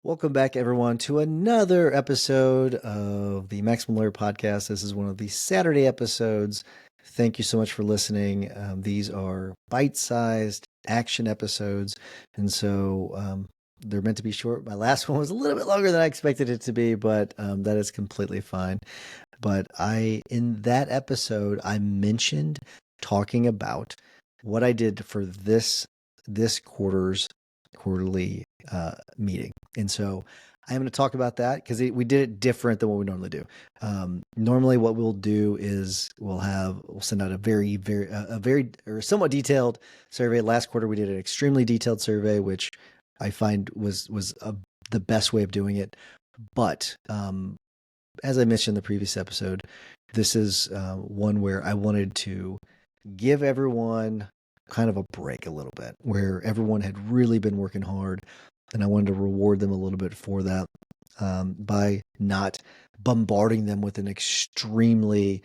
Welcome back, everyone, to another episode of the Maximum Lawyer Podcast. This is one of the Saturday episodes. Thank you so much for listening. These are bite-sized action episodes, and so they're meant to be short. My last one was a little bit longer than I expected it to be, but that is completely fine. But in that episode, I mentioned talking about what I did for this quarterly meeting. And so I'm going to talk about that because we did it different than what we normally do. Normally, what we'll do is we'll send out a very or somewhat detailed survey. Last quarter, we did an extremely detailed survey, which I find was the best way of doing it. But as I mentioned in the previous episode, this is one where I wanted to give everyone kind of a break a little bit, where everyone had really been working hard, and I wanted to reward them a little bit for that by not bombarding them with an extremely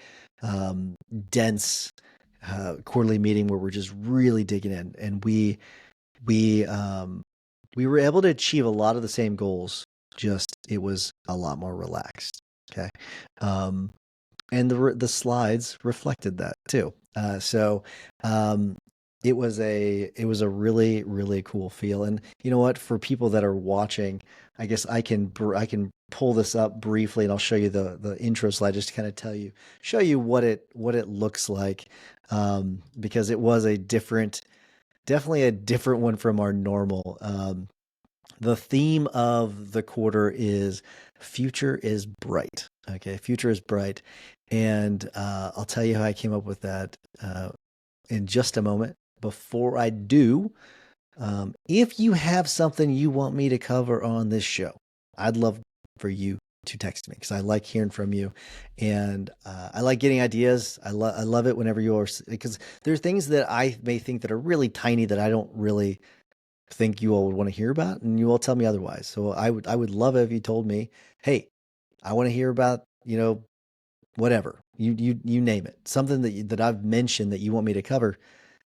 dense quarterly meeting where we're just really digging in. And we were able to achieve a lot of the same goals, just it was a lot more relaxed. Okay. And the slides reflected that too. It was a really, really cool feel. And you know what? For people that are watching, I guess I can pull this up briefly, and I'll show you the intro slide just to kind of show you what it looks like, because it was definitely a different one from our normal. The theme of the quarter is future is bright. Okay, future is bright, and I'll tell you how I came up with that in just a moment. Before I do, if you have something you want me to cover on this show, I'd love for you to text me because I like hearing from you, and I like getting ideas. I love it whenever you are, because there are things that I may think that are really tiny that I don't really think you all would want to hear about, and you all tell me otherwise. So I would love it if you told me, hey, I want to hear about, whatever, you name it, something that I've mentioned that you want me to cover.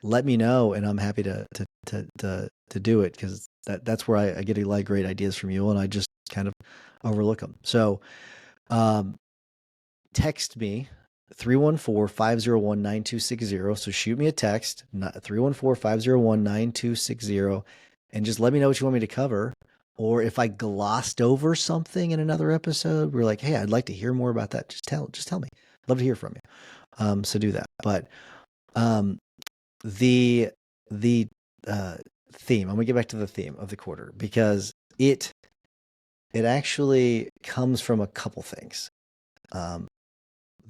Let me know, and I'm happy to do it, because that's where I get a lot of great ideas from you, and I just kind of overlook them. So text me 314-501-9260. So shoot me a text, 314-501-9260, and just let me know what you want me to cover. Or if I glossed over something in another episode, we're like, hey, I'd like to hear more about that. Just tell me. I'd love to hear from you. So do that. But the theme, I'm gonna get back to the theme of the quarter, because it actually comes from a couple things. The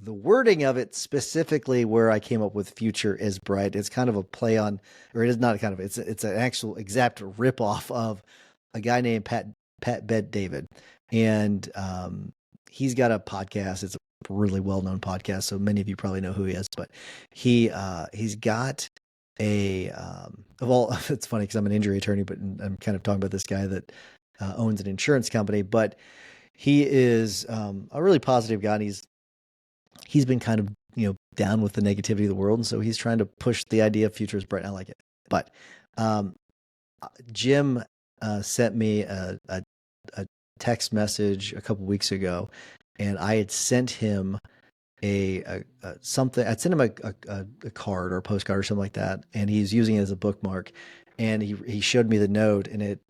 wording of it specifically, where I came up with future is bright, it's kind of a play on, or it is not kind of, it's an actual exact ripoff of a guy named Pat Bet-David. And he's got a podcast. It's a really well-known podcast, so many of you probably know who he is, but he's got it's funny because I'm an injury attorney, but I'm kind of talking about this guy that owns an insurance company, but he is a really positive guy, and he's been kind of, down with the negativity of the world. And so he's trying to push the idea of future is bright. I like it. But Jim sent me a text message a couple weeks ago, and I had sent him something. I'd sent him a card or a postcard or something like that, and he's using it as a bookmark. And he showed me the note, and it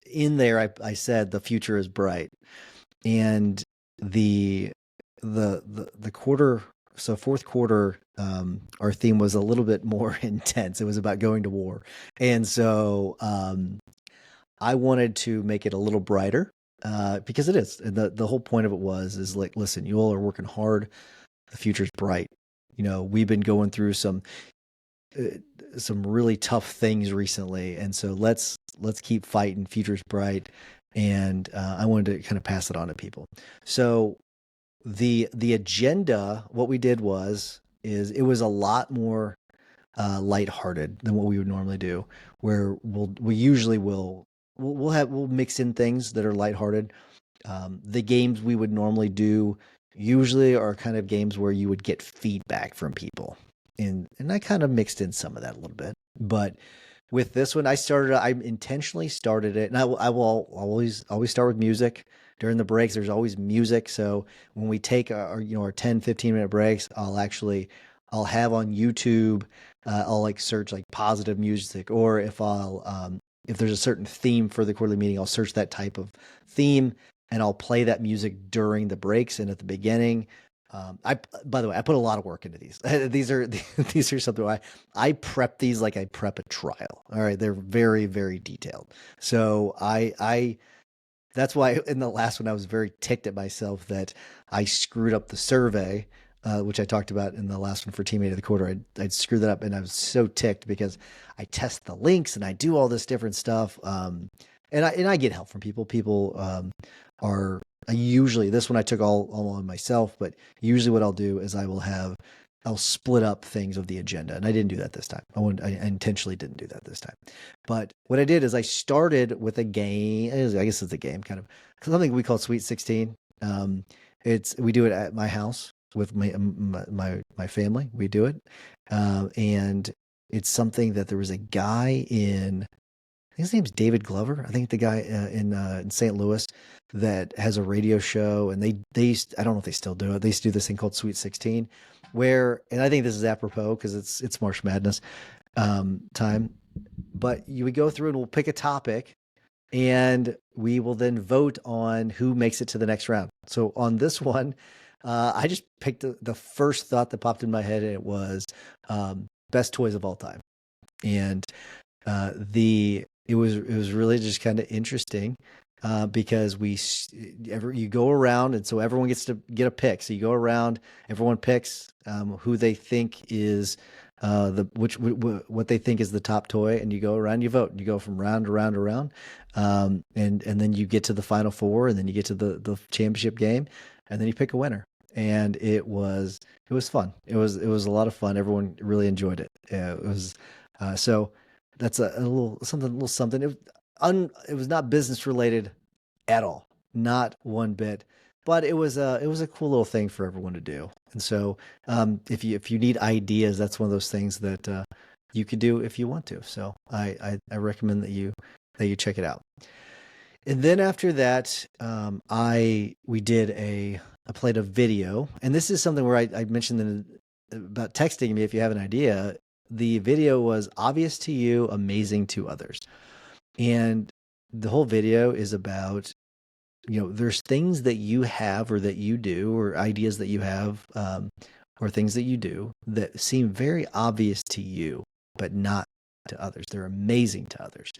in there I said the future is bright. And the quarter, so fourth quarter, our theme was a little bit more intense. It was about going to war, and so I wanted to make it a little brighter, because it is. The whole point of it is like, listen, you all are working hard. The future's bright. We've been going through some really tough things recently, and so let's keep fighting. Future's bright, and I wanted to kind of pass it on to people. So the agenda, what we did is it was a lot more lighthearted than what we would normally do, where we'll mix in things that are lighthearted. The games we would normally do usually are kind of games where you would get feedback from people, and I kind of mixed in some of that a little bit. But with this one, I intentionally started it, and I will always start with music during the breaks. There's always music. So when we take our 10, 15 minute breaks, I'll have on YouTube, I'll like search like positive music, or if there's a certain theme for the quarterly meeting, I'll search that type of theme, and I'll play that music during the breaks and at the beginning. By the way, I put a lot of work into these. These are something I prep these like I prep a trial. All right, they're very, very detailed. So that's why in the last one I was very ticked at myself that I screwed up the survey, which I talked about in the last one for Teammate of the Quarter. I'd screwed that up, and I was so ticked because I test the links and I do all this different stuff. And I get help from people. People are I usually this one I took all on myself, but usually what I'll do is I'll split up things of the agenda, and I didn't do that this time. I intentionally didn't do that this time. But what I did is I started with a game. I guess it's a game, kind of something we call Sweet 16. We do it at my house with my family. We do it, and it's something that there was a guy in. I think his name's David Glover. I think the guy in St. Louis that has a radio show, and I don't know if they still do it. They used to do this thing called Sweet 16, and I think this is apropos because it's March Madness time. But you would go through and we'll pick a topic, and we will then vote on who makes it to the next round. So on this one, I just picked the first thought that popped in my head, and it was best toys of all time, and it was really just kind of interesting because you go around, and so everyone gets to get a pick. So you go around, everyone picks who they think is what they think is the top toy, and you go around, you vote, and you go from round to round to round, and then you get to the final four, and then you get to the championship game, and then you pick a winner. And it was fun. It was a lot of fun. Everyone really enjoyed it. It was so. That's a little something. It was not business related at all, not one bit. But it was a cool little thing for everyone to do. And so, if you need ideas, that's one of those things that you could do if you want to. So I recommend that you check it out. And then after that, I played a video, and this is something where I mentioned about texting me if you have an idea. The video was obvious to you, amazing to others. And the whole video is about, there's things that you have or that you do, or ideas that you have, or things that you do that seem very obvious to you, but not to others. They're amazing to others.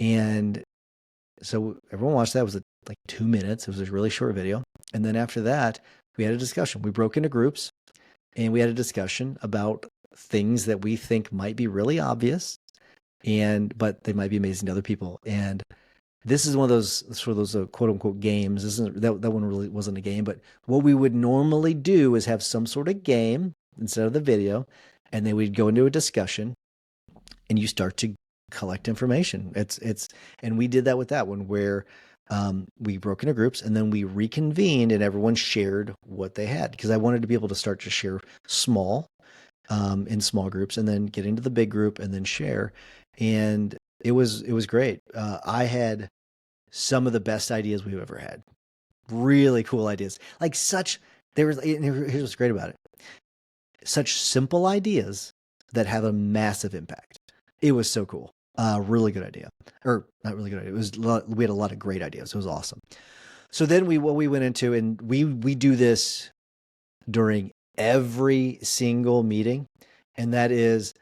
And so everyone watched that. It was like 2 minutes. It was a really short video. And then after that, we had a discussion. We broke into groups, and we had a discussion about things that we think might be really obvious, but they might be amazing to other people. And this is one of those quote unquote games. That one really wasn't a game, but what we would normally do is have some sort of game instead of the video, and then we'd go into a discussion, and you start to collect information. And we did that with that one where we broke into groups, and then we reconvened, and everyone shared what they had, because I wanted to be able to start to share in small groups, and then get into the big group, and then share. And it was great. I had some of the best ideas we've ever had. Really cool ideas. Here's what's great about it. Such simple ideas that have a massive impact. It was so cool. Really good idea. Or not really good idea. We had a lot of great ideas. It was awesome. So then we went into, and we do this during every single meeting, and that is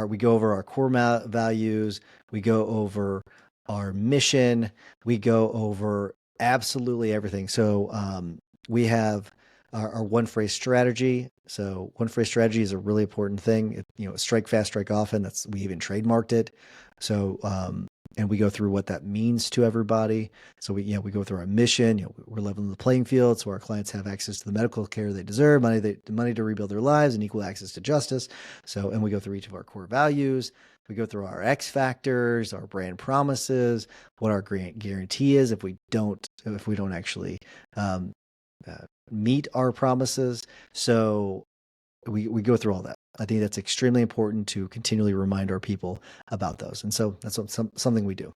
we go over our core values, we go over our mission, we go over absolutely everything. So we have our one phrase strategy. So one phrase strategy is a really important thing. Strike fast, strike often. We even trademarked it. So and we go through what that means to everybody. So we go through our mission. We're leveling the playing field so our clients have access to the medical care they deserve, money to rebuild their lives, and equal access to justice. So, and we go through each of our core values. We go through our X factors, our brand promises, what our guarantee is if we don't actually meet our promises. So we go through all that. I think that's extremely important to continually remind our people about those. And so that's something we do.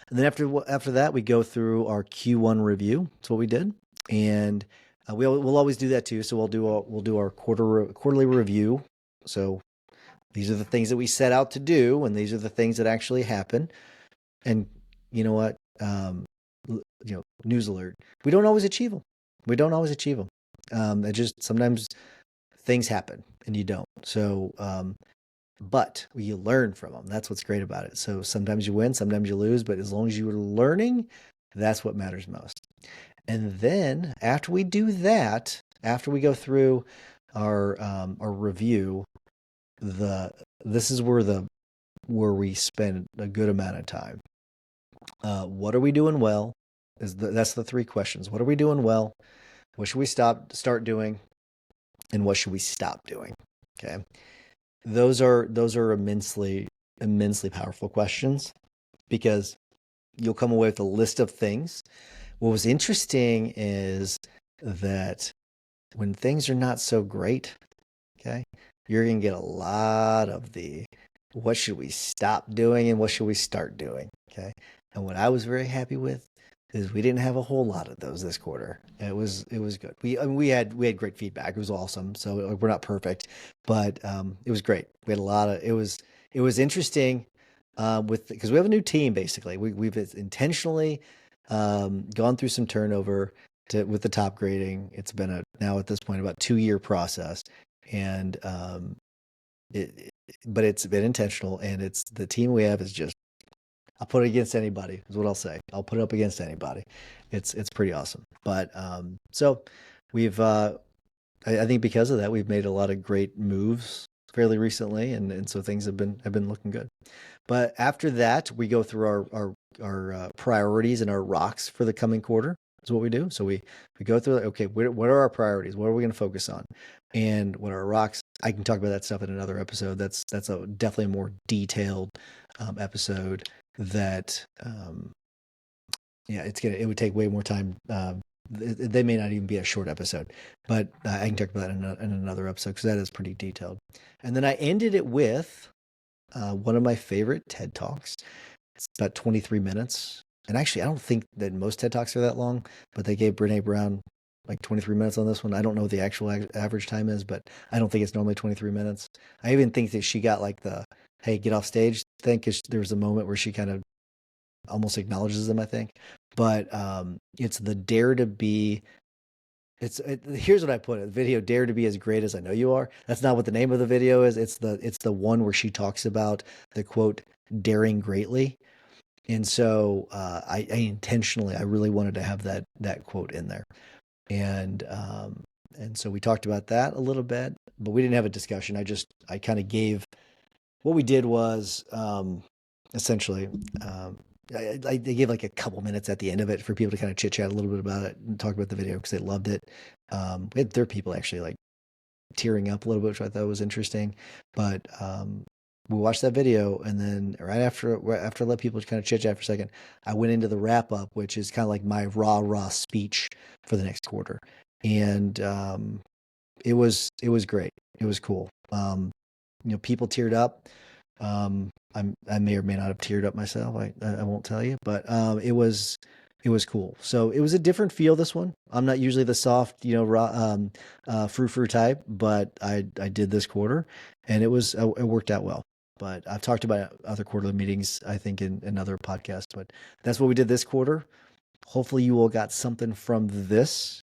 And then after that, we go through our Q1 review. That's what we did, and we'll always do that too. So we'll do our quarterly review. So these are the things that we set out to do, and these are the things that actually happen. And you know what? News alert. We don't always achieve them. We don't always achieve them. It just sometimes things happen and you don't. So, but you learn from them. That's what's great about it. So sometimes you win, sometimes you lose, but as long as you're learning, that's what matters most. And then after we do that, after we go through our review, this is where we spend a good amount of time. What are we doing well? That's the three questions. What are we doing well? What should we start doing? And what should we stop doing? Okay. Those are immensely powerful questions because you'll come away with a list of things. What was interesting is that when things are not so great, okay, you're going to get a lot of the what should we stop doing and what should we start doing, okay? And what I was very happy with is we didn't have a whole lot of those this quarter. It was good. We had great feedback. It was awesome. So we're not perfect, but it was great. We had a lot of it was interesting because we have a new team basically. We've intentionally gone through some turnover with the top grading. It's been now at this point about 2-year process, and but it's been intentional, and it's the team we have is just. I'll put it against anybody is what I'll say. I'll put it up against anybody. It's pretty awesome. But so we've I think because of that we've made a lot of great moves fairly recently, and so things have been looking good. But after that we go through our priorities and our rocks for the coming quarter. Is what we do. So we go through okay, what are our priorities? What are we going to focus on? And what are our rocks? I can talk about that stuff in another episode. That's definitely a more detailed episode. That it would take way more time. They may not even be a short episode, but I can talk about that in another episode because that is pretty detailed. And then I ended it with one of my favorite TED Talks. It's about 23 minutes. And actually, I don't think that most TED Talks are that long, but they gave Brene Brown like 23 minutes on this one. I don't know what the actual average time is, but I don't think it's normally 23 minutes. I even think that she got like the, hey, get off stage thing, because there was a moment where she kind of almost acknowledges them, I think. But it's the dare to be. Here's what I put it. The video, dare to be as great as I know you are. That's not what the name of the video is. It's the one where she talks about the quote, daring greatly. And so I intentionally, I really wanted to have that quote in there. And so we talked about that a little bit, but we didn't have a discussion. I kind of gave, what we did was essentially, I gave like a couple minutes at the end of it for people to kind of chit chat a little bit about it and talk about the video because they loved it. We had 3 people actually like tearing up a little bit, which I thought was interesting. But we watched that video, and then right after I let people kind of chit chat for a second, I went into the wrap up, which is kind of like my raw speech for the next quarter, and it was great. It was cool. People teared up. I may or may not have teared up myself. I won't tell you, but it was cool. So it was a different feel. This one, I'm not usually the soft, raw, frou type, but I did this quarter, and it worked out well. But I've talked about other quarterly meetings, I think, in another podcast. But that's what we did this quarter. Hopefully, you all got something from this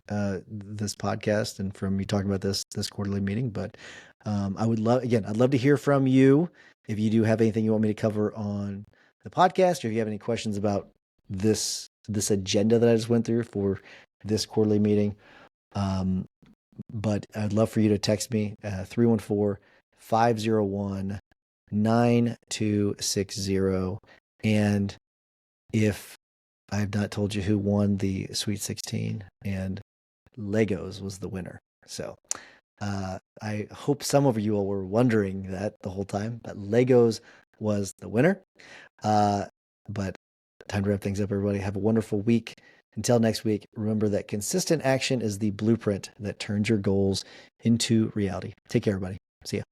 this podcast and from me talking about this quarterly meeting. But I'd love to hear from you if you do have anything you want me to cover on the podcast, or if you have any questions about this agenda that I just went through for this quarterly meeting. But I'd love for you to text me 314-501-9260. And if I have not told you who won the Sweet 16, and Legos was the winner. So I hope some of you all were wondering that the whole time, but Legos was the winner. But time to wrap things up, everybody. Have a wonderful week. Until next week, remember that consistent action is the blueprint that turns your goals into reality. Take care, everybody. See ya.